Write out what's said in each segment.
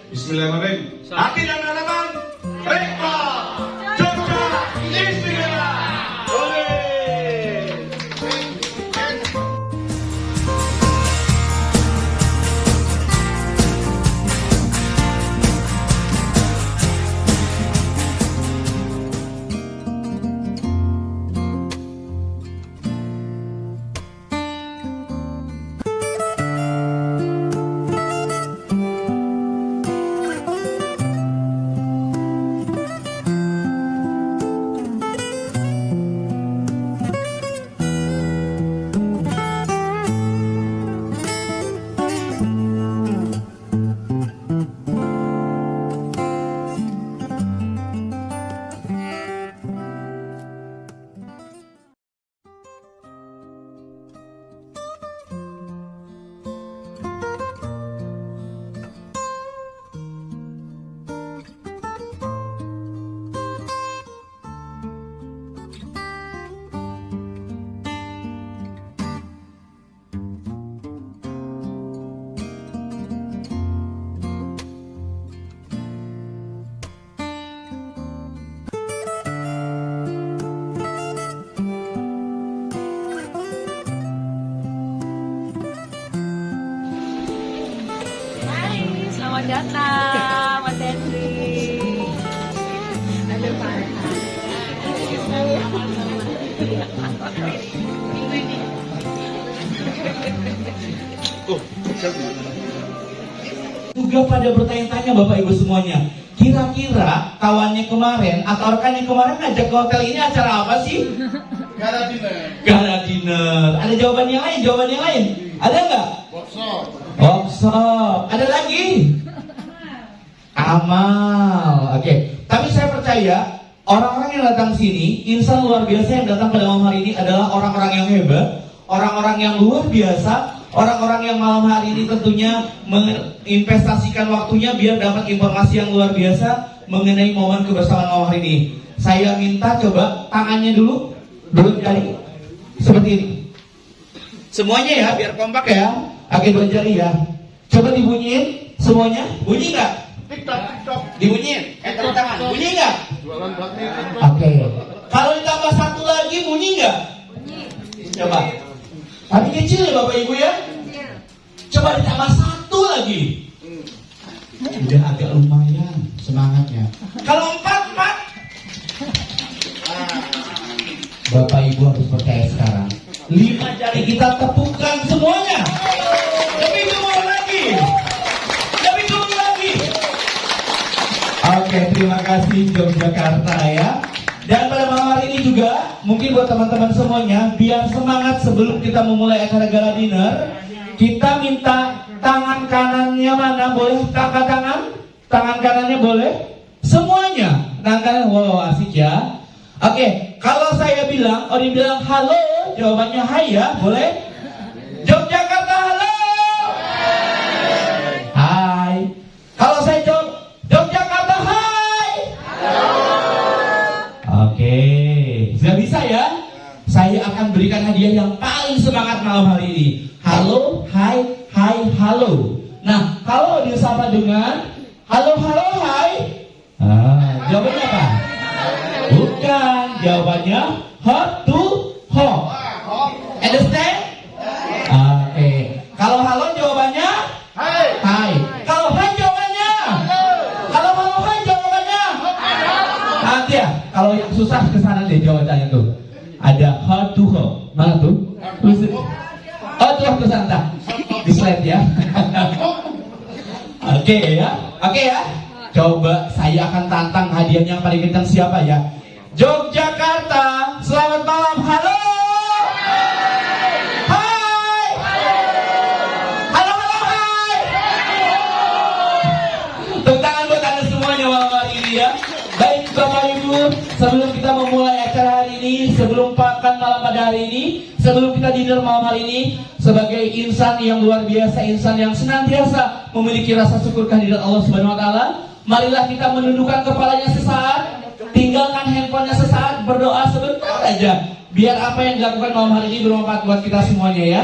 Bismillahirrahmanirrahim. Hati dan harapan Rekma Jogja Istimewa. Oleh. Selamat datang, Mas Hendri. Ada Pak. Juga pada bertanya-tanya Bapak Ibu semuanya, kira-kira kawannya kemarin atau rekannya kemarin ngajak ke hotel ini acara apa sih? Gala dinner. Gala dinner. Ada jawaban yang lain? Jawaban yang lain? Ada nggak? Workshop. Workshop. Ada lagi? Amal. Oke. Tapi saya percaya orang-orang yang datang sini, insan luar biasa yang datang pada malam hari ini adalah orang-orang yang hebat, orang-orang yang luar biasa, orang-orang yang malam hari ini tentunya menginvestasikan waktunya biar dapat informasi yang luar biasa mengenai momen kebersamaan malam hari ini. Saya minta coba tangannya dulu jari seperti ini. Semuanya ya, biar kompak ya. Oke, 2 jari ya. Coba dibunyiin semuanya. Bunyi nggak? TikTok, TikTok. Dibunyiin. Tepuk tangan. Bunyi nggak? Jualan bakmi. Oke. Kalau ditambah 1 lagi bunyi nggak? Bunyi. Coba. Tapi kecil ya Bapak Ibu ya? Coba ditambah 1 lagi. Udah agak lumayan semangatnya. Kalau 4. Bapak Ibu harus percaya sekarang. 5 jari kita tepukan semuanya. Lebih turun lagi. Lebih turun lagi. Oke, terima kasih Yogyakarta ya. Dan pada malam hari ini juga, mungkin buat teman-teman semuanya, biar semangat sebelum kita memulai acara gala dinner, kita minta tangan kanannya mana? Boleh angkat tangan? Tangan kanannya boleh? Semuanya. Tangan kanan, wow asik ya. Oke, kalau saya bilang, Odi bilang halo, jawabannya hai ya, boleh? Yogyakarta halo. Hai. Kalau saya jawab Yogyakarta hai. Oke, sudah bisa ya? Saya akan berikan hadiah yang paling semangat malam hari ini. Halo, hai, halo. Nah, kalau disapa dengan halo, hai, jawabannya apa? Bukan, jawabannya hot to hot. Understand? Oke. Kalau halo jawabannya hai. Kalau hai jawabannya Kalau hai jawabannya nanti ya. Kalau yang susah kesana deh jawabannya tuh. Ada hot to hot. Mana tuh? Oh tuh kesana. Di slide ya. Oke ya. Oke ya. Coba saya akan tantang hadiahnya yang paling kencang siapa ya? Yogyakarta, selamat malam, halo. Hai. Halo, hai. Tepuk tangan buat Anda semuanya malam hari ini ya. Baik Bapak Ibu, sebelum kita memulai acara hari ini, sebelum makan malam pada hari ini, sebelum kita dinner malam hari ini, sebagai insan yang luar biasa, insan yang senantiasa memiliki rasa syukur kehadirat Allah Subhanahu wa taala, marilah kita menundukkan kepalanya sesaat, tinggalkan handphonenya sesaat, berdoa sebentar aja, biar apa yang dilakukan malam hari ini bermanfaat buat kita semuanya ya.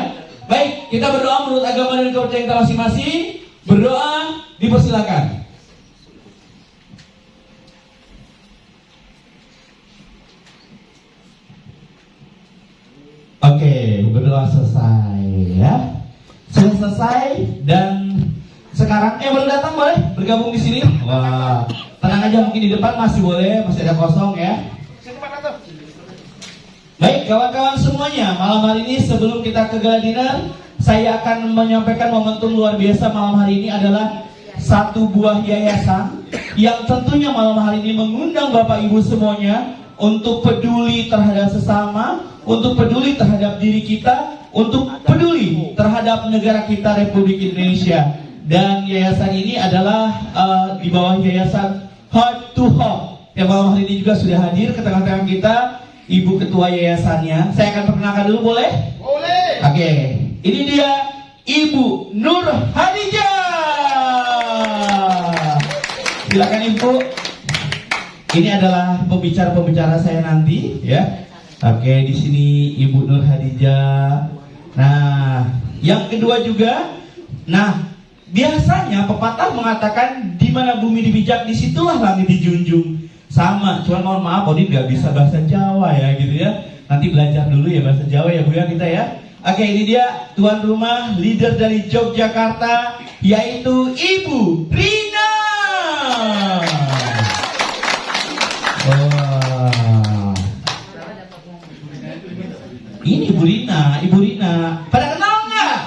Baik, kita berdoa menurut agama dan kepercayaan kita masing-masing. Berdoa, dipersilakan. selesai ya. Sudah selesai dan sekarang baru datang boleh bergabung di sini. Wah, tenang aja mungkin di depan masih boleh, masih ada kosong ya. Baik kawan-kawan semuanya, malam hari ini sebelum kita ke gala dinner, saya akan menyampaikan momentum luar biasa malam hari ini adalah satu buah yayasan yang tentunya malam hari ini mengundang Bapak Ibu semuanya untuk peduli terhadap sesama, untuk peduli terhadap diri kita, untuk peduli terhadap negara kita Republik Indonesia. Dan yayasan ini adalah di bawah yayasan Heart to Hope yang malam hari ini juga sudah hadir ke tengah-tengah kita. Ibu ketua yayasannya, saya akan perkenalkan dulu boleh? Boleh. Oke, ini dia Ibu Nur Hadijah. Silakan Ibu. Ini adalah pembicara-pembicara saya nanti, ya. Oke, di sini Ibu Nur Hadijah. Nah, yang kedua juga, nah biasanya pepatah mengatakan di mana bumi dipijak disitulah langit dijunjung. Sama, cuman mohon maaf Odin nggak bisa bahasa Jawa ya gitu ya. Nanti belajar dulu ya bahasa Jawa ya Bu ya kita ya. Oke, ini dia tuan rumah leader dari Yogyakarta yaitu Ibu Rina. Wah. Ini Ibu Rina. Pada kenal nggak?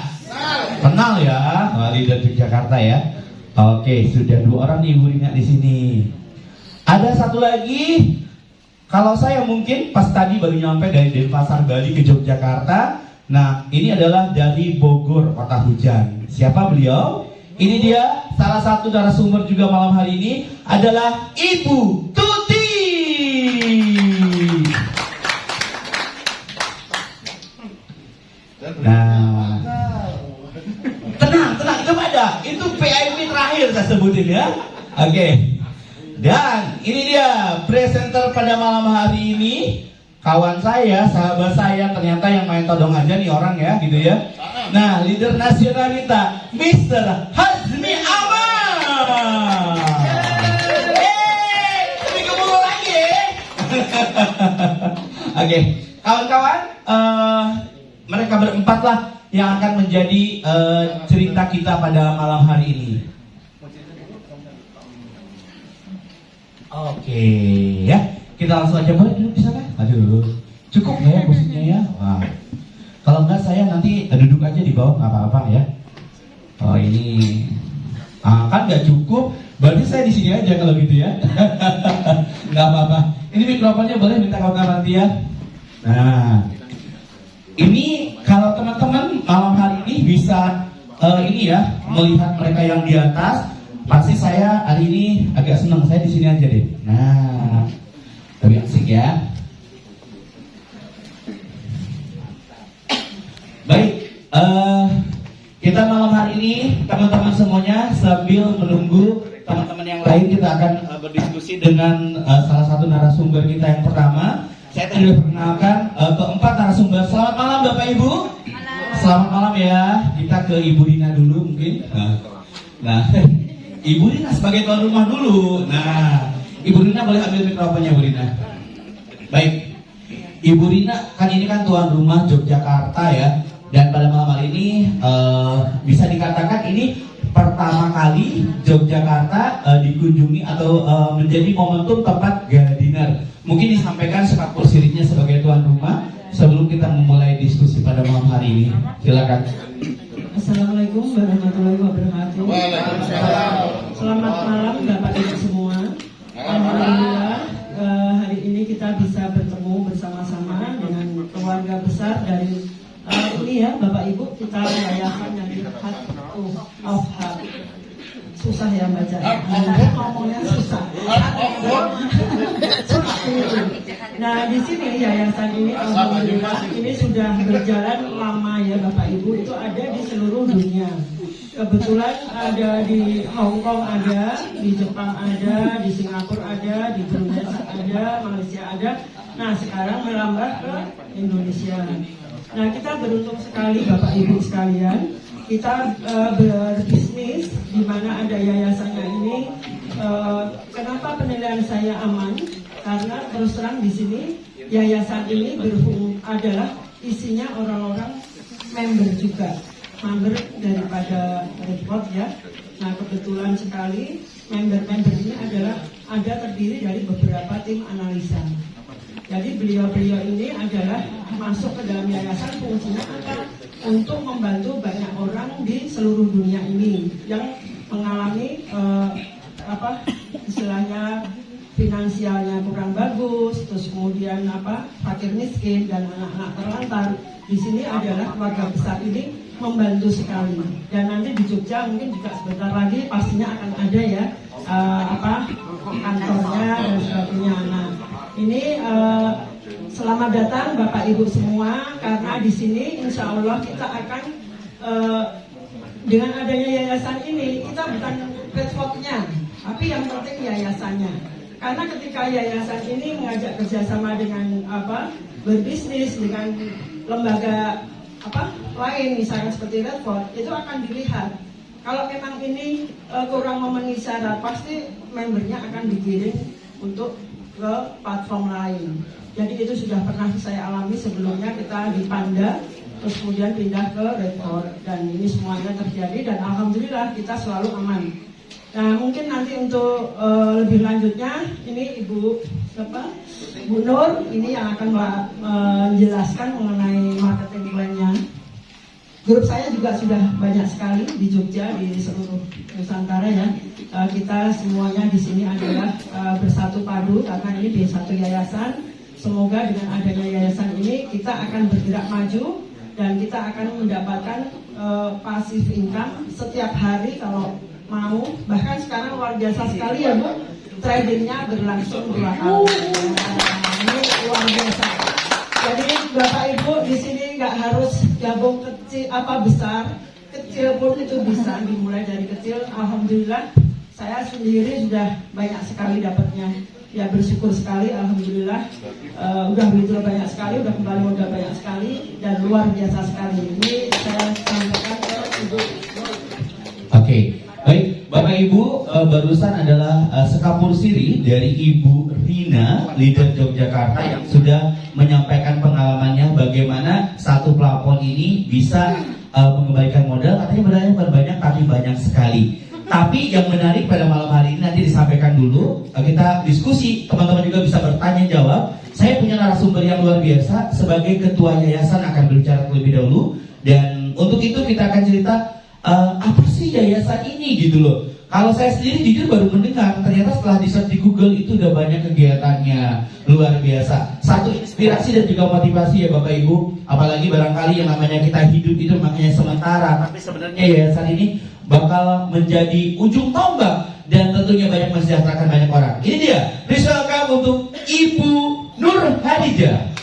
Kenal ya, leader Yogyakarta ya. Oke, sudah 2 orang nih Ibu Rina di sini. Ada satu lagi, kalau saya mungkin pas tadi baru nyampe dari Denpasar Bali ke Yogyakarta. Nah, ini adalah dari Bogor, kota hujan. Siapa beliau? Ini dia salah satu narasumber juga malam hari ini adalah Ibu Tuti. Nah, tenang, itu ada. Itu PIP terakhir saya sebutin ya. Oke. Dan ini dia presenter pada malam hari ini, kawan saya, sahabat saya, ternyata yang main todong aja nih orang ya, gitu ya. Nah, leader nasional kita, Mr. Hazmi Aman. Lebih keburu lagi ya. Oke, kawan-kawan, mereka berempat lah yang akan menjadi cerita kita pada malam hari ini. Oke, ya kita langsung aja boleh duduk di sana. Aduh, cukup nggak ya kursinya ya? Wah, kalau enggak saya nanti duduk aja di bawah nggak apa-apa ya. Oh ini, kan nggak cukup, berarti saya di sini aja kalau gitu ya. Nggak apa-apa. Ini mikrofonnya boleh minta kawan-kawan nanti ya. Nah, ini kalau teman-teman malam hari ini bisa ini ya melihat mereka yang di atas. Pasti saya hari ini agak senang, saya di sini aja deh. Nah, lebih asik ya. Baik, kita malam hari ini teman-teman semuanya sambil menunggu teman-teman yang lain kita akan berdiskusi dengan salah satu narasumber kita yang pertama. Saya tadi sudah perkenalkan keempat narasumber. Selamat malam Bapak Ibu. Selamat malam ya. Kita ke Ibu Rina dulu mungkin. Nah. Ibu Rina sebagai tuan rumah dulu. Nah, Ibu Rina boleh ambil mikrofonnya, Bu Rina. Baik, Ibu Rina kan ini kan tuan rumah Yogyakarta ya. Dan pada malam hari ini bisa dikatakan ini pertama kali Yogyakarta dikunjungi atau menjadi momentum tempat gala dinner. Mungkin disampaikan sepak kursinya sebagai tuan rumah sebelum kita memulai diskusi pada malam hari ini. Silakan. Assalamualaikum warahmatullahi wabarakatuh. Waalaikumsalam. Selamat malam Bapak Ibu semua. Alhamdulillah hari ini kita bisa bertemu bersama-sama dengan keluarga besar dari ini ya Bapak Ibu, kita yayasan dari Heart of Heart. Susah ya baca. Ngomongnya susah. Nah di sini yayasan ini alhamdulillah ini sudah berjalan lama ya Bapak Ibu, itu ada di seluruh dunia. Kebetulan ada di Hong Kong ada, di Jepang ada, di Singapura ada, di Brunei ada, Malaysia ada. Nah sekarang merambah ke Indonesia. Nah kita beruntung sekali Bapak Ibu sekalian, kita berbisnis di mana ada yayasannya ini. Kenapa penilaian saya aman? Karena terus terang di sini yayasan ini adalah isinya orang-orang member juga, member daripada Redport ya. Nah kebetulan sekali member-member ini ada terdiri dari beberapa tim analisa. Jadi beliau-beliau ini adalah masuk ke dalam yayasan fungsinya apa? Untuk membantu banyak orang di seluruh dunia ini yang mengalami istilahnya finansialnya kurang bagus, terus kemudian fakir miskin dan anak-anak terlantar. Di sini adalah keluarga besar ini membantu sekali. Dan nanti di Jogja mungkin juga sebentar lagi pastinya akan ada ya kantornya dan sebagainya. Nah, ini selamat datang Bapak Ibu semua, karena di sini insya Allah kita akan dengan adanya yayasan ini kita bukan Redport-nya, tapi yang penting yayasannya. Karena ketika yayasan ini mengajak kerjasama dengan berbisnis dengan lembaga lain misalnya seperti Redport, itu akan dilihat. Kalau memang ini kurang memenuhi syarat, pasti membernya akan dikirim untuk ke platform lain. Jadi itu sudah pernah saya alami sebelumnya, kita di Panda, terus kemudian pindah ke Redport, dan ini semuanya terjadi dan alhamdulillah kita selalu aman. Nah mungkin nanti untuk lebih lanjutnya ini Bu Nur ini yang akan menjelaskan mengenai marketing plan-nya. Grup saya juga sudah banyak sekali di Jogja, di seluruh Nusantara ya. Kita semuanya di sini adalah bersatu padu karena ini di satu yayasan. Semoga dengan adanya yayasan ini kita akan bergerak maju dan kita akan mendapatkan passive income setiap hari kalau mau. Bahkan sekarang luar biasa sekali ya Bu, tradingnya berlangsung 2 tahun. Ini luar biasa. Jadi Bapak Ibu di sini nggak harus gabung kecil besar, kecil pun itu bisa dimulai dari kecil. Alhamdulillah saya sendiri sudah banyak sekali dapatnya. Ya bersyukur sekali, alhamdulillah. Udah withdraw banyak sekali, udah kembali modal banyak sekali dan luar biasa sekali. Ini saya sampaikan ke Ibu. Oke, baik Bapak Ibu, barusan adalah sekapur siri dari Ibu Rina, leader Yogyakarta yang sudah menyampaikan pengalamannya bagaimana satu plafon ini bisa mengembalikan modal. Katanya modalnya bukan banyak tapi banyak sekali. Tapi yang menarik pada malam hari ini nanti disampaikan dulu, kita diskusi, teman-teman juga bisa bertanya jawab. Saya punya narasumber yang luar biasa sebagai ketua yayasan akan berbicara terlebih dahulu, dan untuk itu kita akan cerita apa sih yayasan ini gitu loh. Kalau saya sendiri jujur baru mendengar, ternyata setelah di search di Google itu udah banyak kegiatannya, luar biasa. Satu inspirasi dan juga motivasi ya Bapak Ibu. Apalagi barangkali yang namanya kita hidup itu makanya sementara, tapi sebenarnya yayasan ini bakal menjadi ujung tombak dan tentunya banyak mensejahterakan banyak orang. Ini dia, please welcome untuk Ibu Nur Hadijah.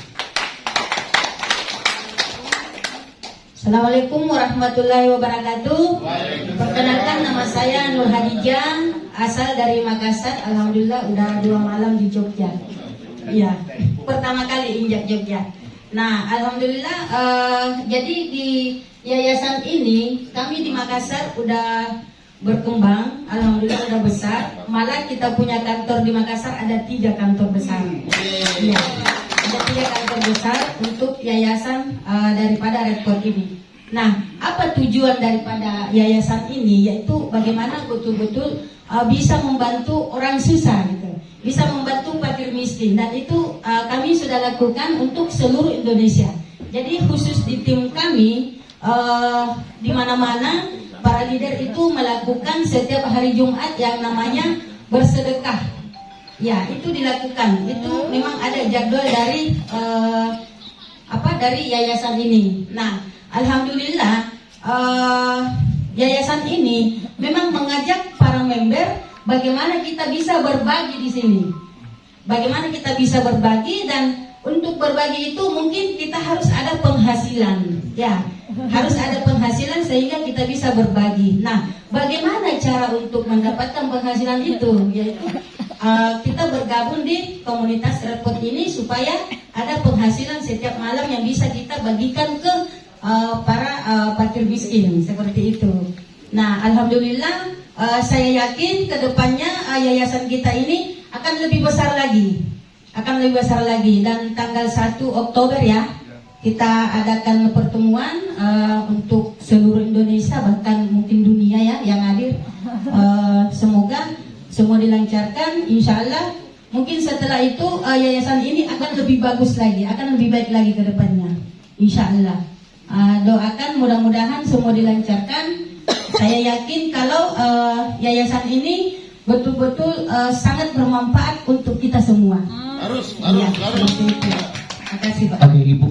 Assalamualaikum warahmatullahi wabarakatuh. Perkenalkan, nama saya Nur Hadijah, asal dari Makassar. Alhamdulillah udah 2 malam di Jogja. Iya, pertama kali injak Jogja. Nah, alhamdulillah jadi di yayasan ini kami di Makassar udah berkembang, alhamdulillah udah besar. Malah kita punya kantor di Makassar, ada 3 kantor besar. Iya. Ada 3 kantor besar untuk yayasan daripada Redport ini. Nah, apa tujuan daripada yayasan ini? Yaitu bagaimana betul-betul bisa membantu orang susah gitu, bisa membantu fakir miskin, dan itu kami sudah lakukan untuk seluruh Indonesia. Jadi khusus di tim kami di mana-mana para leader itu melakukan setiap hari Jumat yang namanya bersedekah. Ya, itu dilakukan. Itu memang ada jadwal dari dari yayasan ini. Nah, alhamdulillah yayasan ini memang mengajak para member bagaimana kita bisa berbagi di sini. Bagaimana kita bisa berbagi, dan untuk berbagi itu mungkin kita harus ada penghasilan. Ya, harus ada penghasilan sehingga kita bisa berbagi. Nah, bagaimana cara untuk mendapatkan penghasilan itu? Yaitu kita bergabung di komunitas Redport ini supaya ada penghasilan setiap malam yang bisa kita bagikan ke para fakir miskin, seperti itu. Nah, alhamdulillah saya yakin kedepannya yayasan kita ini akan lebih besar lagi, dan tanggal 1 Oktober ya, kita adakan pertemuan untuk seluruh Indonesia, bahkan mungkin dunia ya yang hadir. Semoga semua dilancarkan, insya Allah. Mungkin setelah itu yayasan ini akan lebih bagus lagi, akan lebih baik lagi ke depannya, insya Allah. Doakan mudah-mudahan semua dilancarkan. Saya yakin kalau yayasan ini betul-betul sangat bermanfaat untuk kita semua. Harus. Seperti itu. Terima kasih Pak. Oke Ibu,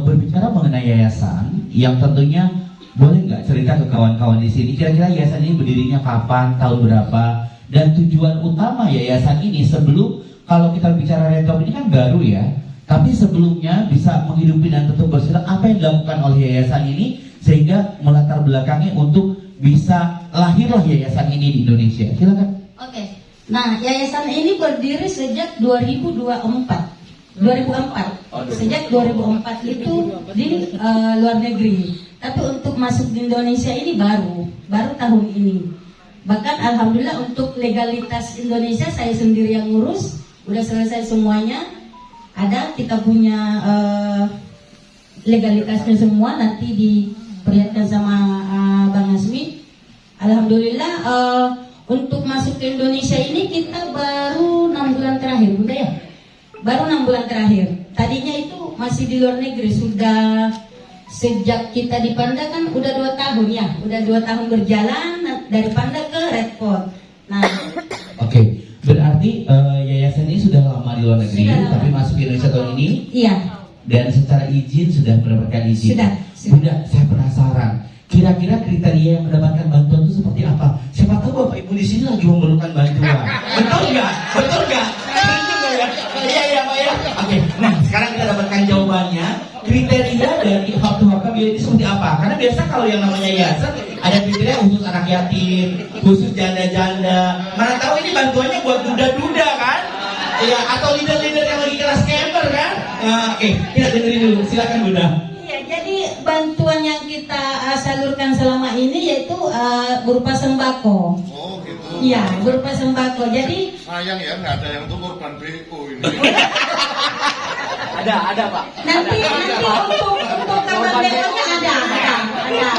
berbicara mengenai yayasan yang tentunya boleh nggak cerita ke kawan-kawan di sini kira-kira yayasan ini berdirinya kapan, tahun berapa, dan tujuan utama yayasan ini sebelum, kalau kita bicara retop ini kan baru ya, tapi sebelumnya bisa menghidupi dan tetap bersinar, apa yang dilakukan oleh yayasan ini sehingga melatar belakangnya untuk bisa lahirlah yayasan ini di Indonesia. Silakan. Oke. Nah, yayasan ini berdiri sejak 2004. Sejak 2004 itu di luar negeri. Tapi untuk masuk di Indonesia ini baru tahun ini. Bahkan alhamdulillah untuk legalitas Indonesia saya sendiri yang ngurus, udah selesai semuanya. Ada kita punya legalitasnya semua, nanti diperlihatkan sama Bang Asmi. Alhamdulillah untuk masuk ke Indonesia ini kita baru 6 bulan terakhir, Bunda ya. Baru 6 bulan terakhir. Tadinya itu masih di luar negeri, sudah sejak kita di Panda kan udah 2 tahun ya, udah 2 tahun berjalan dari Panda ke Redford. Nah, Oke, berarti yayasan ini sudah lama di luar negeri, tapi masuk ke Indonesia tahun ini. iya. Dan secara izin sudah mendapatkan izin. Sudah. Bunda, saya penasaran. Kira-kira kriteria yang mendapatkan bantuan itu seperti apa? Siapa tahu Bapak Ibu di sini lagi memerlukan bantuan. Betul nggak? Betul nggak? Iya Pak ya. Oke. Nah sekarang kita dapatkan jawabannya. Kriteria dari Hub to Hub ini seperti apa? Karena biasa kalau yang namanya yayasan ada kriteria khusus anak yatim, khusus janda-janda. Mana tahu ini bantuannya buat duda-duda kan? Iya. Atau leader-leader yang lagi kelas camper kan? Oke. Kita dengerin dulu. Silakan Bunda. Iya, jadi bantuan yang kita salurkan selama ini yaitu berupa sembako. Oh gitu. Iya, berupa sembako. Jadi Sayang ya nggak ada yang untuk korban BO ini. Ada Pak. nanti untuk kabar BO-nya ada.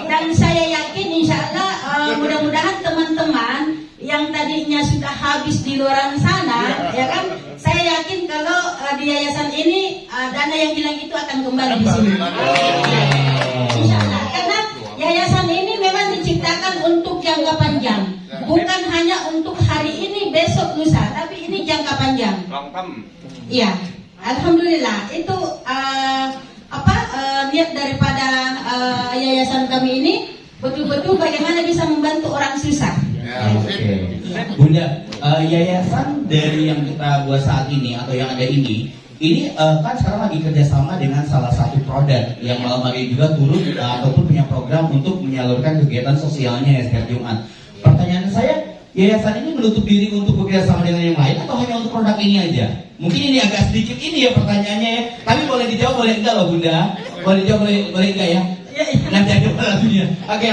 Dan saya yakin insya Allah mudah-mudahan teman-teman yang tadinya sudah habis di luar sana, ya kan? Saya yakin kalau di yayasan ini dana yang hilang itu akan kembali di sini. Insya Allah, karena yayasan ini memang diciptakan untuk jangka panjang, bukan hanya untuk hari ini, besok, lusa, tapi ini jangka panjang. Iya, alhamdulillah itu niat daripada yayasan kami ini betul-betul bagaimana bisa membantu orang susah. Oke. Bunda, yayasan dari yang kita buat saat ini atau yang ada ini kan sekarang lagi kerjasama dengan salah satu produk yang malam hari juga turun ataupun punya program untuk menyalurkan kegiatan sosialnya ya setiap Jumat. Pertanyaan saya, yayasan ini menutup diri untuk bekerjasama dengan yang lain atau hanya untuk produk ini aja? Mungkin ini agak sedikit ini ya pertanyaannya ya. Tapi boleh dijawab boleh enggak loh Bunda? Boleh dijawab boleh enggak ya? Nanti aja lagunya. Oke.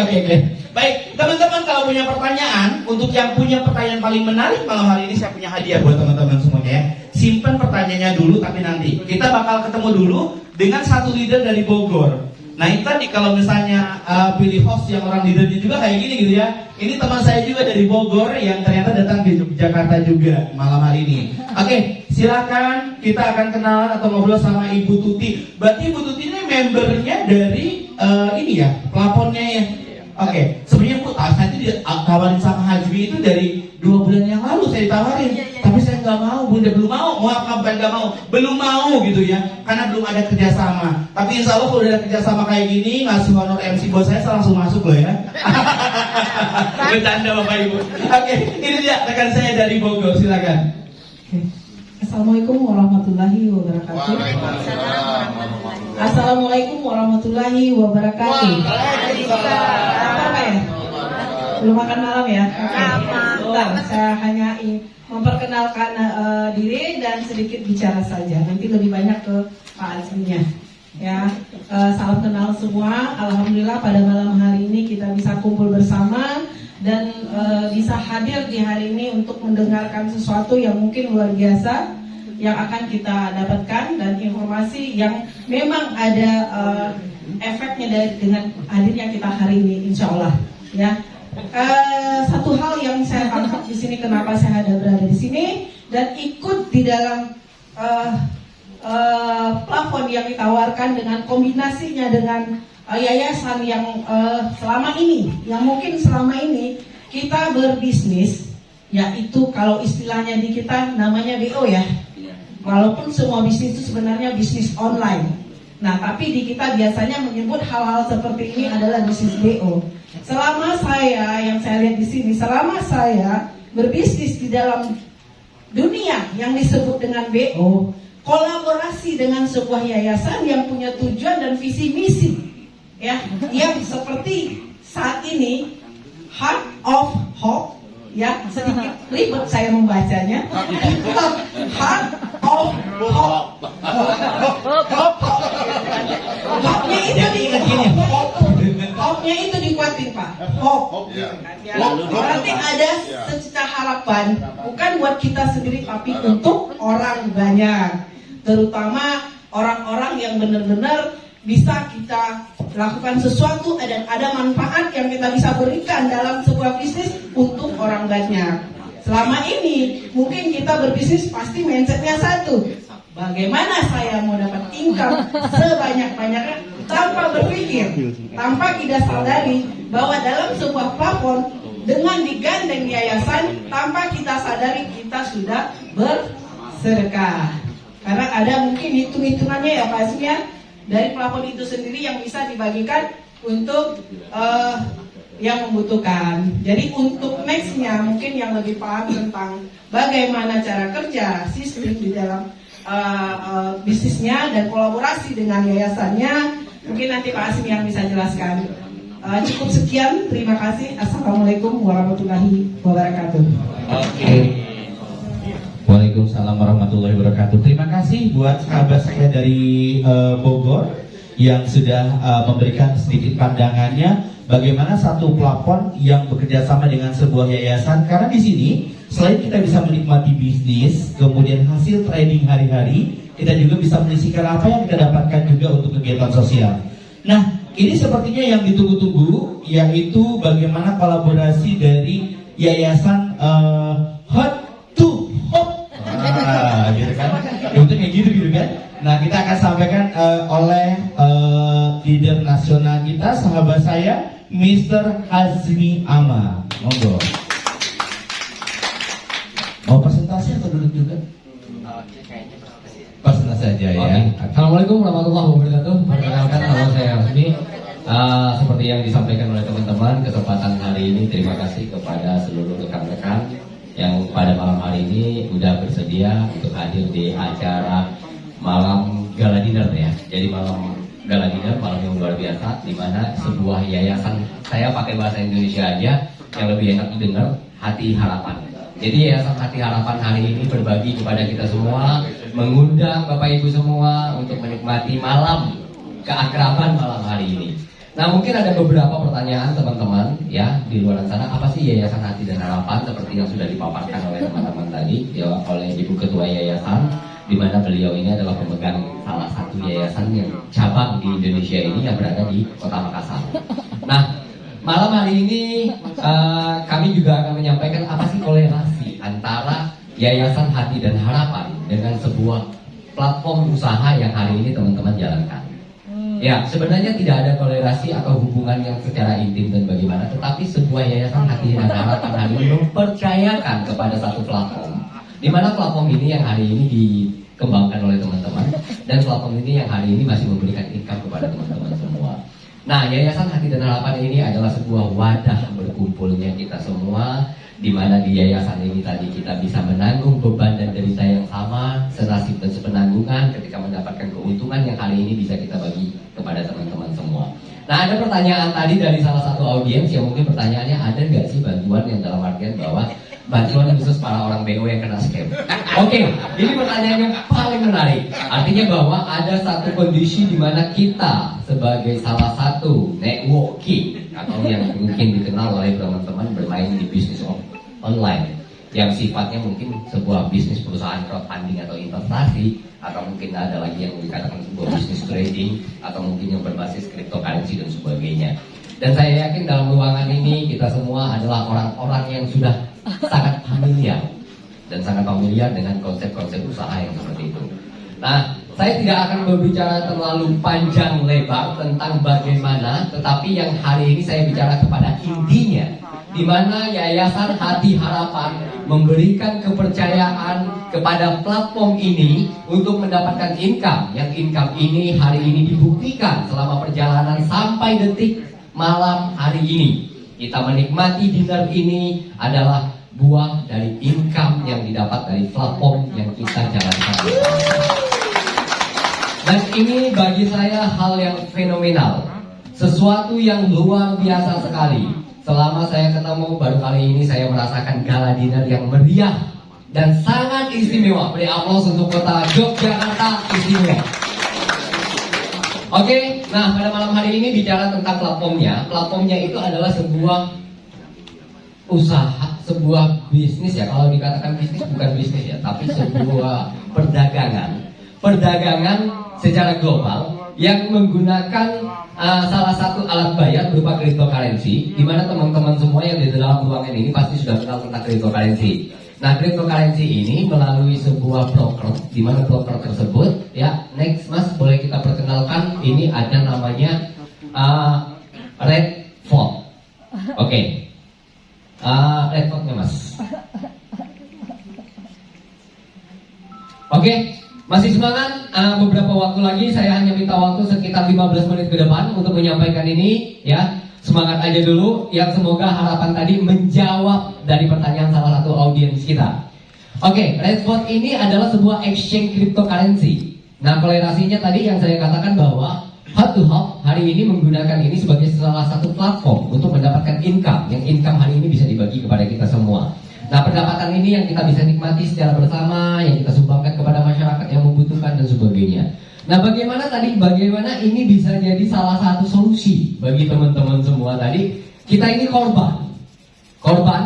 Baik, teman-teman kalau punya pertanyaan, untuk yang punya pertanyaan paling menarik malam hari ini saya punya hadiah buat teman-teman semuanya ya. Simpan pertanyaannya dulu, tapi nanti kita bakal ketemu dulu dengan satu leader dari Bogor. Nah itu tadi kalau misalnya pilih host yang orang leadernya juga kayak gini gitu ya. Ini teman saya juga dari Bogor yang ternyata datang ke Jakarta juga malam hari ini. Oke, silakan kita akan kenalan atau ngobrol sama Ibu Tuti. Berarti Ibu Tuti ini membernya dari ini ya, pelapornya ya. Oke, sebenarnya Bu nanti ditawarin sama Hajmi itu dari 2 bulan yang lalu saya ditawarin, tapi saya nggak mau, Bunda belum mau, bukan nggak mau, belum mau gitu ya, karena belum ada kerjasama. Tapi insya Allah kalau udah ada kerjasama kayak gini, ngasih honor MC buat saya langsung masuk loh ya. Bercanda Bapak Ibu. Oke, ini dia rekan saya dari Bogor, silakan. Assalamualaikum warahmatullahi wabarakatuh. Waalaikumsalam. Assalamualaikum warahmatullahi wabarakatuh. Apa ya? Belum makan malam ya? Bentar, saya hanya memperkenalkan diri dan sedikit bicara saja. Nanti lebih banyak ke Pak Azminya. Ya, salam kenal semua. Alhamdulillah pada malam hari ini kita bisa kumpul bersama dan bisa hadir di hari ini untuk mendengarkan sesuatu yang mungkin luar biasa. yang akan kita dapatkan dan informasi yang memang ada efeknya dengan hadirnya kita hari ini, insya Allah. Ya, satu hal yang saya tangkap di sini, kenapa saya ada berada di sini dan ikut di dalam plafon yang ditawarkan dengan kombinasinya dengan yayasan yang selama ini, yang mungkin selama ini kita berbisnis, yaitu kalau istilahnya di kita namanya BO ya. Walaupun semua bisnis itu sebenarnya bisnis online. Nah, tapi di kita biasanya menyebut hal-hal seperti ini adalah bisnis BO. Selama saya, yang saya lihat di sini, selama saya berbisnis di dalam dunia yang disebut dengan BO, kolaborasi dengan sebuah yayasan yang punya tujuan dan visi misi, ya, yang seperti saat ini Heart of Hope, ya, sedikit ribet saya membacanya. Heart of Hope. Hope-nya itu Hope-nya itu dikuatin, Pak. Hope. Ya. Berarti ada secerca harapan, bukan buat kita sendiri tapi untuk orang banyak, terutama orang-orang yang benar-benar bisa kita lakukan sesuatu dan ada manfaat yang kita bisa berikan dalam sebuah bisnis untuk orang banyak. Selama ini mungkin kita berbisnis pasti mindsetnya satu, bagaimana saya mau dapat income sebanyak-banyaknya, tanpa berpikir, tanpa kita sadari bahwa dalam sebuah plafon dengan digandeng yayasan, tanpa kita sadari kita sudah bersedekah. Karena ada mungkin hitung-hitungannya ya Pak Asmian, dari plafon itu sendiri yang bisa dibagikan untuk yang membutuhkan. Jadi untuk nextnya mungkin yang lebih paham tentang bagaimana cara kerja sistem di dalam bisnisnya dan kolaborasi dengan yayasannya, mungkin nanti Pak Asim yang bisa jelaskan. Cukup sekian, terima kasih. Assalamualaikum warahmatullahi wabarakatuh. Oke. Waalaikumsalam warahmatullahi wabarakatuh. Terima kasih buat sahabat saya dari Bogor yang sudah memberikan sedikit pandangannya bagaimana satu plafon yang bekerja sama dengan sebuah yayasan. Karena di sini selain kita bisa menikmati bisnis, kemudian hasil trading hari-hari, kita juga bisa menyisihkan apa yang kita dapatkan juga untuk kegiatan sosial. Nah, ini sepertinya yang ditunggu-tunggu, yaitu bagaimana kolaborasi dari yayasan Heart to Hope. Gitu kan? Untuk kayak gitu kan? Nah, kita akan sampaikan oleh leader nasional kita, sahabat saya, Mr. Hazmi Ama. Monggo. Mau presentasi atau duduk juga? Presentasi aja ya. Assalamualaikum warahmatullahi wabarakatuh. Perkenalkan, nama saya Hazmi. Seperti yang disampaikan oleh teman-teman, kesempatan hari ini terima kasih kepada seluruh rekan-rekan yang pada malam hari ini sudah bersedia untuk hadir di acara malam gala dinner ya. Jadi malam gala dinner, malam yang luar biasa, di mana sebuah yayasan, saya pakai bahasa Indonesia aja yang lebih enak didengar, Hati Harapan. Jadi Yayasan Hati Harapan hari ini berbagi kepada kita semua, mengundang Bapak Ibu semua untuk menikmati malam keakraban malam hari ini. Nah, mungkin ada beberapa pertanyaan teman-teman ya di luar sana, apa sih Yayasan Hati dan Harapan seperti yang sudah dipaparkan oleh teman-teman tadi ya, oleh Ibu Ketua Yayasan, di mana beliau ini adalah pemegang salah satu yayasan yang cabang di Indonesia ini yang berada di Kota Makassar. Nah, malam hari ini kami juga akan menyampaikan apa sih kolerasi antara Yayasan Hati dan Harapan dengan sebuah platform usaha yang hari ini teman-teman jalankan. Ya, sebenarnya tidak ada kolerasi atau hubungan yang secara intim dan bagaimana, tetapi sebuah Yayasan Hati dan Harapan hari ini mempercayakan kepada satu platform, di mana platform ini yang hari ini dikembangkan oleh teman-teman, dan platform ini yang hari ini masih memberikan income kepada teman-teman semua. Nah, Yayasan Hati dan Harapan ini adalah sebuah wadah berkumpulnya kita semua, di mana di yayasan ini tadi kita bisa menanggung beban dan derita yang sama, senasib dan sepenanggungan ketika mendapatkan keuntungan yang hari ini bisa kita bagi kepada teman-teman semua. Nah, ada pertanyaan tadi dari salah satu audiens yang mungkin pertanyaannya, ada nggak sih bantuan yang dalam artian bahwa bantuan khusus para orang BO yang kena scam? Oke, ini pertanyaan yang paling menarik. Artinya bahwa ada satu kondisi di mana kita sebagai salah satu networking atau yang mungkin dikenal oleh teman-teman bermain di bisnis online, yang sifatnya mungkin sebuah bisnis perusahaan crowdfunding atau investasi, atau mungkin ada lagi yang dikatakan sebuah bisnis trading, atau mungkin yang berbasis cryptocurrency dan sebagainya. Dan saya yakin dalam ruangan ini kita semua adalah orang-orang yang sudah sangat familiar dengan konsep-konsep usaha yang seperti itu. Nah, saya tidak akan berbicara terlalu panjang lebar tentang bagaimana, tetapi yang hari ini saya bicara kepada intinya, di mana Yayasan Hati Harapan memberikan kepercayaan kepada platform ini untuk mendapatkan income. Yang income ini hari ini dibuktikan selama perjalanan sampai detik malam hari ini. Kita menikmati dinner ini adalah buah dari income yang didapat dari platform yang kita jalankan. Dan ini bagi saya hal yang fenomenal, sesuatu yang luar biasa sekali. Selama saya ketemu baru kali ini saya merasakan gala dinner yang meriah dan sangat istimewa. Beri aplaus untuk kota Yogyakarta istimewa. Oke, nah pada malam hari ini bicara tentang platformnya. Platformnya itu adalah sebuah usaha, sebuah bisnis ya. Kalau dikatakan bisnis bukan bisnis ya, tapi sebuah perdagangan secara global yang menggunakan salah satu alat bayar berupa cryptocurrency, di mana teman-teman semua yang di dalam ruangan ini pasti sudah kenal tentang cryptocurrency. Nah, cryptocurrency ini melalui sebuah broker, di mana broker tersebut, ya, next Mas boleh kita perkenalkan, ini ada namanya Redfort. Oke. Redfortnya Mas. Oke. Masih semangat? Beberapa waktu lagi saya hanya minta waktu sekitar 15 menit ke depan untuk menyampaikan ini, ya. Semangat aja dulu, yang semoga harapan tadi menjawab dari pertanyaan salah satu audiens kita. Oke, Redfort ini adalah sebuah exchange cryptocurrency. Nah, kolerasinya tadi yang saya katakan bahwa Hot to Hop hari ini menggunakan ini sebagai salah satu platform untuk mendapatkan income. Yang income hari ini bisa dibagi kepada kita semua. Nah, pendapatan ini yang kita bisa nikmati secara bersama, yang kita sumbangkan kepada masyarakat yang membutuhkan dan sebagainya. Nah, bagaimana ini bisa jadi salah satu solusi bagi teman-teman semua tadi. Kita ini korban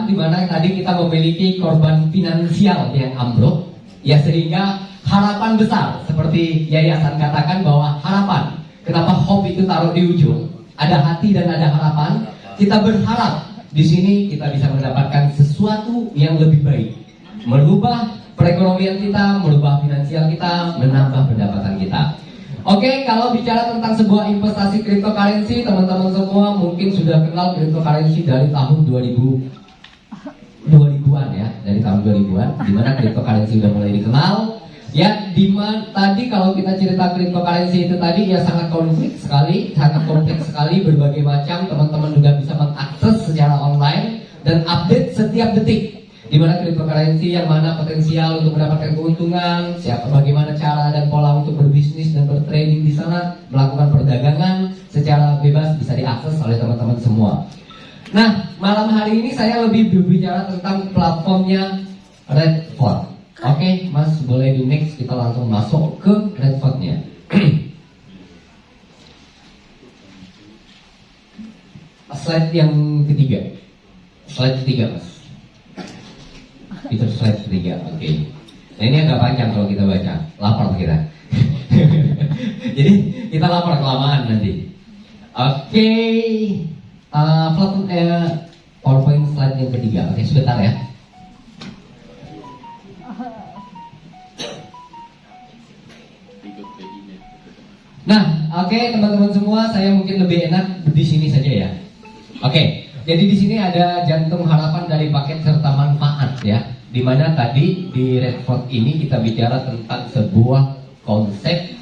di mana tadi kita memiliki korban finansial yang ambruk, ya, sehingga harapan besar seperti yayasan katakan bahwa harapan. Kenapa hope itu taruh di ujung? Ada hati dan ada harapan. Kita berharap di sini kita bisa mendapatkan sesuatu yang lebih baik, merubah perekonomian kita, merubah finansial kita, menambah pendapatan kita. Oke, kalau bicara tentang sebuah investasi cryptocurrency, teman-teman semua mungkin sudah kenal cryptocurrency dari tahun 2000-an ya, dari tahun 2000-an, di mana cryptocurrency sudah mulai dikenal. Ya, dimana tadi kalau kita cerita cryptocurrency itu tadi ya sangat kompleks sekali, berbagai macam, teman-teman juga bisa mengakses secara online dan update setiap detik. Di mana cryptocurrency yang mana potensial untuk mendapatkan keuntungan, bagaimana cara dan pola untuk berbisnis dan bertrading di sana, melakukan perdagangan secara bebas bisa diakses oleh teman-teman semua. Nah, malam hari ini saya lebih berbicara tentang platformnya Redfort. Oke, Mas boleh di next, kita langsung masuk ke Redfortnya. Slide yang ketiga. Slide ketiga, Mas. Itu slide ketiga, oke. Nah, ini agak panjang kalau kita baca, lapar kita. Jadi kita lapar kelamaan nanti. Oke, platform PowerPoint slide yang ketiga. Oke, sebentar ya. Nah, oke, teman-teman semua, saya mungkin lebih enak di sini saja ya. Oke, jadi di sini ada jantung harapan dari paket serta manfaat ya. Dimana tadi di Redfort ini kita bicara tentang sebuah konsep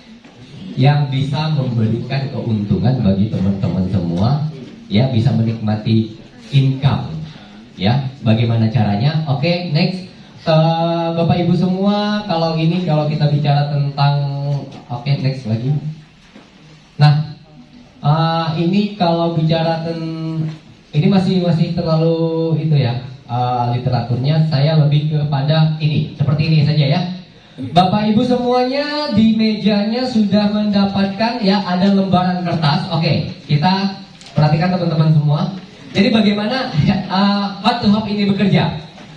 yang bisa memberikan keuntungan bagi teman-teman semua, ya, bisa menikmati income, ya. Bagaimana caranya? Oke, next, Bapak Ibu semua, kalau kita bicara tentang, oke, next lagi. Nah, ini kalau bicara ini masih terlalu itu ya, literaturnya. Saya lebih kepada ini, seperti ini saja ya. Bapak Ibu semuanya di mejanya sudah mendapatkan ya, ada lembaran kertas. Oke, kita perhatikan teman-teman semua. Jadi bagaimana Hot to Hop ini bekerja?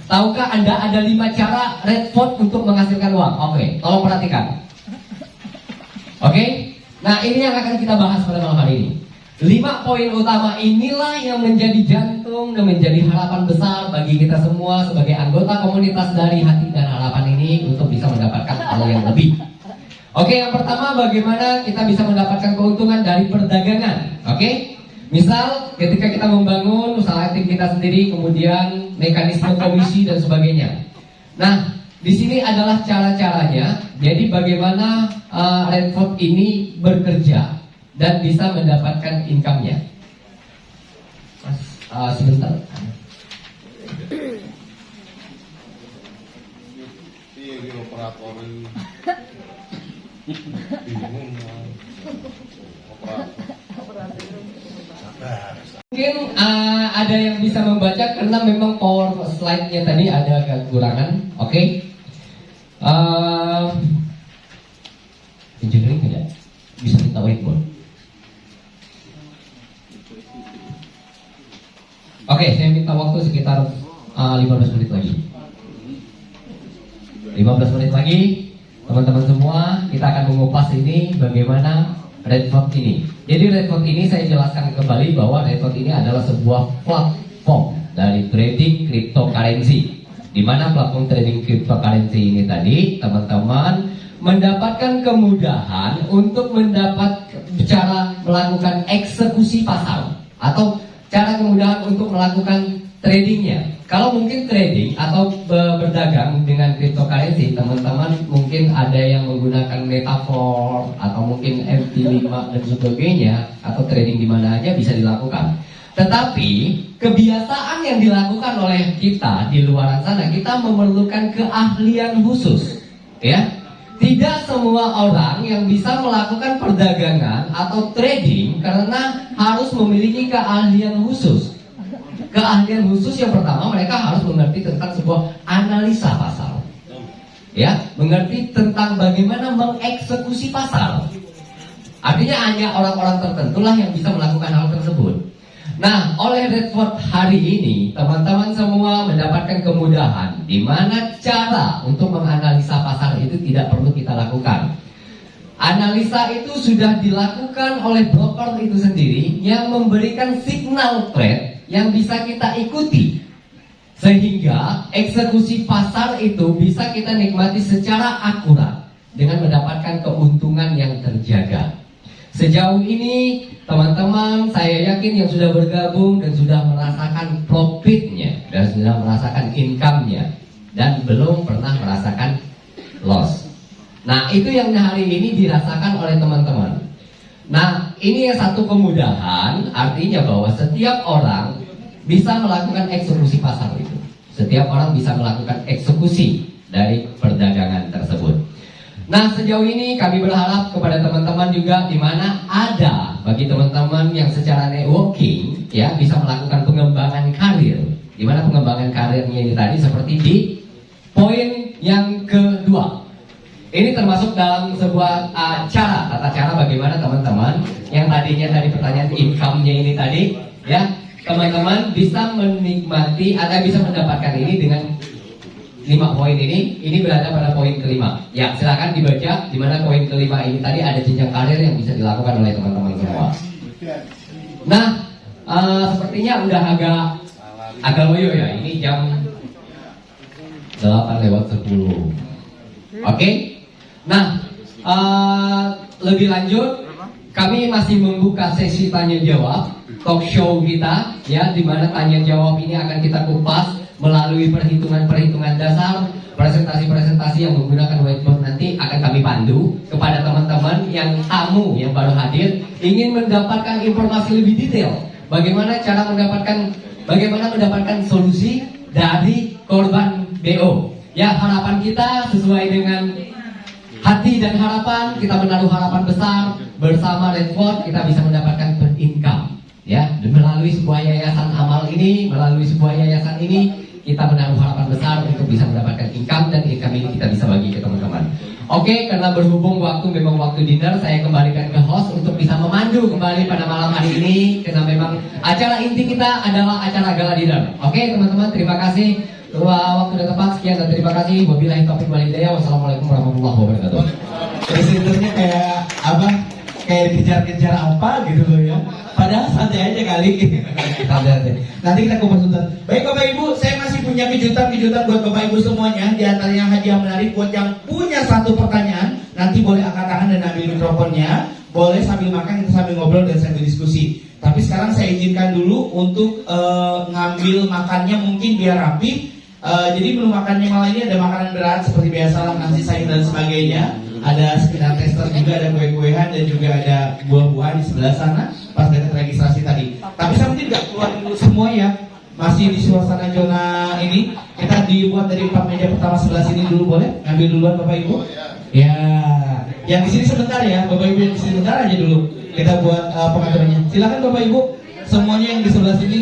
Tahukah Anda ada 5 cara Redford untuk menghasilkan uang? Oke, tolong perhatikan. Oke, nah ini yang akan kita bahas pada malam hari ini. 5 poin utama inilah yang menjadi jantung dan menjadi harapan besar bagi kita semua sebagai anggota komunitas dari hati dan harapan ini untuk bisa mendapatkan hal yang lebih. Oke, yang pertama bagaimana kita bisa mendapatkan keuntungan dari perdagangan. Oke, misal ketika kita membangun usaha aktif kita sendiri, kemudian mekanisme komisi dan sebagainya. Nah, di sini adalah cara-caranya. Jadi bagaimana Redford ini bekerja dan bisa mendapatkan income-nya. Mas, sebentar. Iya, di operator ini. Bingung. Mungkin ada yang bisa membaca karena memang power slide-nya tadi ada kekurangan. Oke. Engineering tidak bisa minta whiteboard. Oke, saya minta waktu sekitar 15 menit lagi. 15 menit lagi, teman-teman semua, kita akan mengupas ini bagaimana Redford ini. Jadi Redford ini saya jelaskan kembali bahwa Redford ini adalah sebuah platform dari trading cryptocurrency. Di mana platform trading cryptocurrency ini tadi, teman-teman mendapatkan kemudahan untuk cara melakukan eksekusi pasar atau cara kemudahan untuk melakukan tradingnya. Kalau mungkin trading atau berdagang dengan cryptocurrency, teman-teman mungkin ada yang menggunakan metafor atau mungkin MT5 dan sebagainya, atau trading di mana aja bisa dilakukan. Tetapi kebiasaan yang dilakukan oleh kita di luar sana, kita memerlukan keahlian khusus, ya. Tidak semua orang yang bisa melakukan perdagangan atau trading karena harus memiliki keahlian khusus. Keahlian khusus yang pertama, mereka harus mengerti tentang sebuah analisa pasar, ya, mengerti tentang bagaimana mengeksekusi pasar. Artinya hanya orang-orang tertentu lah yang bisa melakukan hal tersebut. Nah, oleh Redford hari ini, teman-teman semua mendapatkan kemudahan di mana cara untuk menganalisa pasar itu tidak perlu kita lakukan. Analisa itu sudah dilakukan oleh broker itu sendiri yang memberikan signal trade yang bisa kita ikuti. Sehingga eksekusi pasar itu bisa kita nikmati secara akurat dengan mendapatkan keuntungan yang terjaga. Sejauh ini teman-teman, saya yakin yang sudah bergabung dan sudah merasakan profitnya dan sudah merasakan income-nya dan belum pernah merasakan loss. Nah, itu yang hari ini dirasakan oleh teman-teman. Nah, ini yang satu kemudahan, artinya bahwa setiap orang bisa melakukan eksekusi pasar itu. Setiap orang bisa melakukan eksekusi dari perdagangan tersebut. Nah, sejauh ini kami berharap kepada teman-teman juga di mana ada bagi teman-teman yang secara networking ya bisa melakukan pengembangan karir. Di mana pengembangan karirnya ini tadi seperti di poin yang kedua. Ini termasuk dalam sebuah tata cara bagaimana teman-teman yang tadinya tadi pertanyaan income-nya ini tadi ya, teman-teman bisa menikmati atau bisa mendapatkan ini dengan 5 poin ini berada pada poin kelima. Ya, silakan dibaca di mana poin kelima ini tadi ada jenjang karir yang bisa dilakukan oleh teman-teman semua. Nah, sepertinya udah agak loyo ya. Ini jam 8:10. Oke. Nah, lebih lanjut kami masih membuka sesi tanya jawab talk show kita ya, di mana tanya jawab ini akan kita kupas melalui perhitungan-perhitungan dasar, presentasi-presentasi yang menggunakan whiteboard nanti akan kami pandu kepada teman-teman yang tamu yang baru hadir ingin mendapatkan informasi lebih detail bagaimana mendapatkan solusi dari korban BO. Ya, harapan kita sesuai dengan hati dan harapan, kita menaruh harapan besar bersama Redford kita bisa mendapatkan income. Ya, melalui sebuah yayasan amal ini, kita menaruh harapan besar untuk bisa mendapatkan income, dan income ini kita bisa bagi ke teman-teman. Oke, karena berhubung waktu memang waktu dinner, saya kembalikan ke host untuk bisa memandu kembali pada malam hari ini, karena memang acara inti kita adalah acara gala dinner. Oke, teman-teman, terima kasih Waktu dan tempat sekian dan terima kasih. Wabillahi taufiq wal hidayah. Wassalamualaikum warahmatullahi wabarakatuh. Presentasinya kayak apa? Kayak dikejar-kejar apa gitu loh ya. Padahal santai aja kali. Santai. Nanti kita kupas tuntas. Baik Bapak Ibu, saya masih punya kejutan-kejutan buat Bapak Ibu semuanya. Di antaranya hadiah menarik buat yang punya satu pertanyaan. Nanti boleh angkat tangan dan ambil mikrofonnya. Boleh sambil makan, kita sambil ngobrol dan sambil diskusi. Tapi sekarang saya izinkan dulu untuk ngambil makannya mungkin biar rapi. Jadi menu makannya malam ini ada makanan berat seperti biasa, nasi sayur dan sebagainya. Ada sekedar tester juga, ada kue-kuean dan juga ada buah-buahan di sebelah sana pas dekat registrasi tadi. Tapi saya mungkin nggak keluar dulu semua ya, masih di suasana zona ini. Kita dibuat dari 4 meja pertama sebelah sini dulu, boleh? Ngambil duluan Bapak Ibu? Ya, yang di sini sebentar ya, Bapak Ibu yang di sini sebentar aja dulu. Kita buat pengaturannya. Silakan Bapak Ibu, semuanya yang di sebelah sini.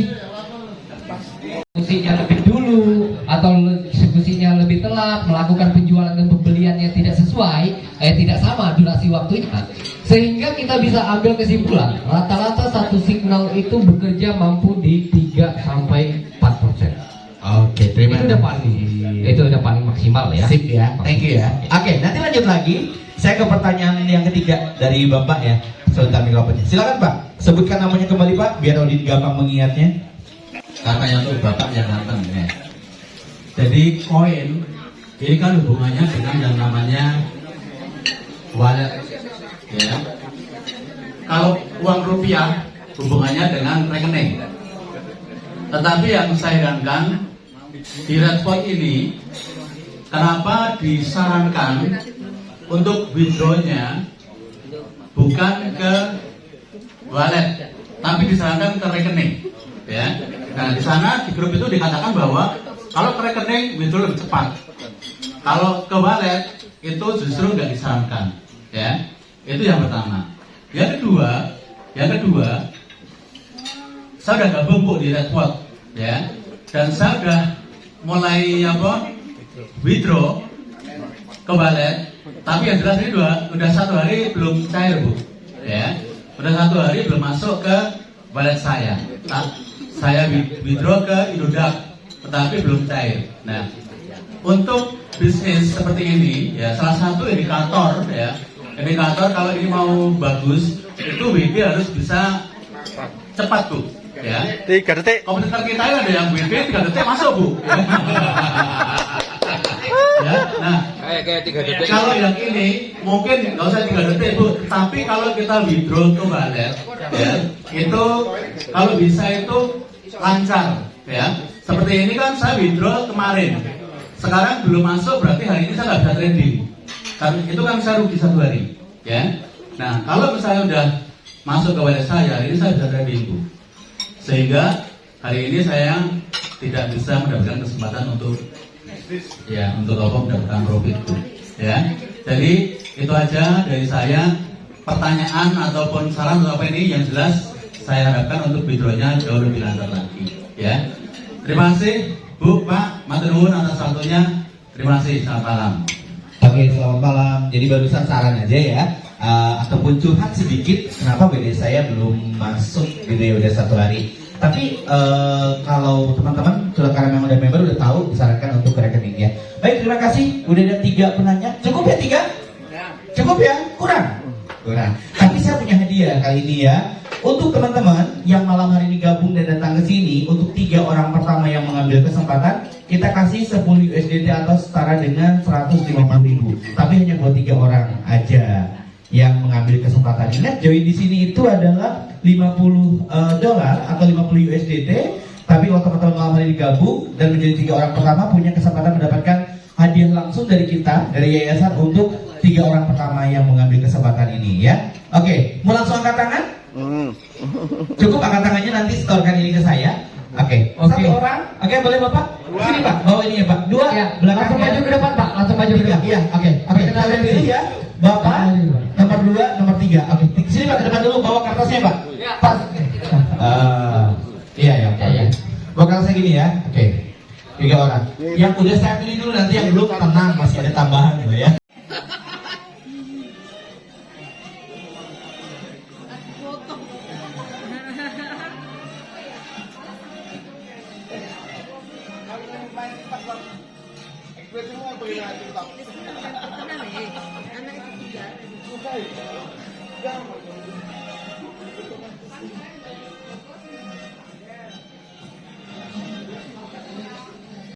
Eksekusinya lebih dulu atau eksekusinya lebih telat, melakukan penjualan dan pembeliannya tidak sesuai, tidak sama durasi waktunya, sehingga kita bisa ambil kesimpulan rata-rata satu signal itu bekerja mampu di 3 sampai 4%. Oke, terima Itu udah paling maksimal ya. Sip ya, thank you ya. Oke, nanti lanjut lagi. Saya ke pertanyaan yang ketiga dari Bapak ya. Sebentar mikrofonnya. Silakan Pak, sebutkan namanya kembali Pak, biar audit gampang mengingatnya. Katanya untuk Bapak yang ganteng ya. Jadi koin ini kan hubungannya dengan yang namanya wallet ya. Kalau uang rupiah hubungannya dengan rekening. Tetapi yang saya herankan di Redport ini kenapa disarankan untuk withdrawnya bukan ke wallet tapi disarankan ke rekening ya. Nah di sana di grup itu dikatakan bahwa kalau ke rekening withdraw lebih cepat, kalau ke wallet itu justru nggak disarankan, ya. Itu yang pertama. Yang kedua, saya udah gabung Bu di Redport, ya, dan saya udah mulai withdraw ke wallet, tapi yang jelas ini udah 1 hari belum cair Bu, ya, udah 1 hari belum masuk ke wallet saya. Saya withdraw ke Indodax, tetapi belum cair. Nah, untuk bisnis seperti ini, ya salah satu indikator kalau ini mau bagus, itu WD harus bisa cepat Bu. Ya. 3 detik. Kompetitor kita ini ada yang WD 3 detik masuk Bu. Ya, nah, Kayak 3 detik. kalau yang ini mungkin nggak usah 3 detik Bu, tapi kalau kita withdraw ke wallet, ya, itu kalau bisa itu lancar, ya. Seperti ini kan saya withdraw kemarin, sekarang belum masuk berarti hari ini saya nggak bisa trading. Karena itu kan saya rugi 1 hari, ya. Nah kalau misalnya udah masuk ke wallet saya, ini saya bisa trading Bu. Sehingga hari ini saya tidak bisa mendapatkan kesempatan untuk mendapatkan profit Bu. Ya, jadi itu aja dari saya. Pertanyaan ataupun saran atau apa ini yang jelas saya harapkan untuk withdrawnya jauh lebih lancar lagi. Ya, terima kasih Bu, Pak, matur nuwun atas waktunya. Terima kasih, selamat malam. Oke, selamat malam. Jadi barusan saran aja ya, ataupun curhat sedikit. Kenapa WD saya belum masuk gitu ya, udah 1 hari. Tapi kalau teman-teman karena memang udah member udah tahu disarankan untuk ke rekening ya. Baik, terima kasih. Udah ada 3 penanya. Cukup ya 3? Cukup ya? Kurang? Tapi saya punya hadiah kali ini ya. Untuk teman-teman yang malam hari ini gabung dan datang ke sini, untuk 3 orang pertama yang mengambil kesempatan, kita kasih 10 USDT atau setara dengan 150.000. Tapi hanya buat 3 orang aja yang mengambil kesempatan. Ingat, join di sini itu adalah $50 atau 50 USDT. Tapi kalau teman-teman malam hari ini gabung dan menjadi 3 orang pertama, punya kesempatan mendapatkan hadiah langsung dari kita, dari yayasan, untuk 3 orang pertama yang mengambil kesempatan ini ya. Oke, mau langsung angkat tangan? Cukup angkat tangannya, nanti setorkan ini ke saya. Oke. 1 orang. Oke, boleh Bapak? Sini Pak, bawa ini ya Pak. 2 Ya, belakang. langsung maju ke depan Pak, langsung maju ke depan. Iya, oke. Kenalin dulu ya. Bapak nomor 2, nomor 3. Oke, sini Pak, ke depan dulu, bawa kertasnya Pak. Pas. Iya ya. Bawa kertasnya gini ya. Oke. 3 orang. Yang udah saya pilih dulu, nanti yang belum tenang, masih ada tambahan gitu ya. Gue semua pengen tak.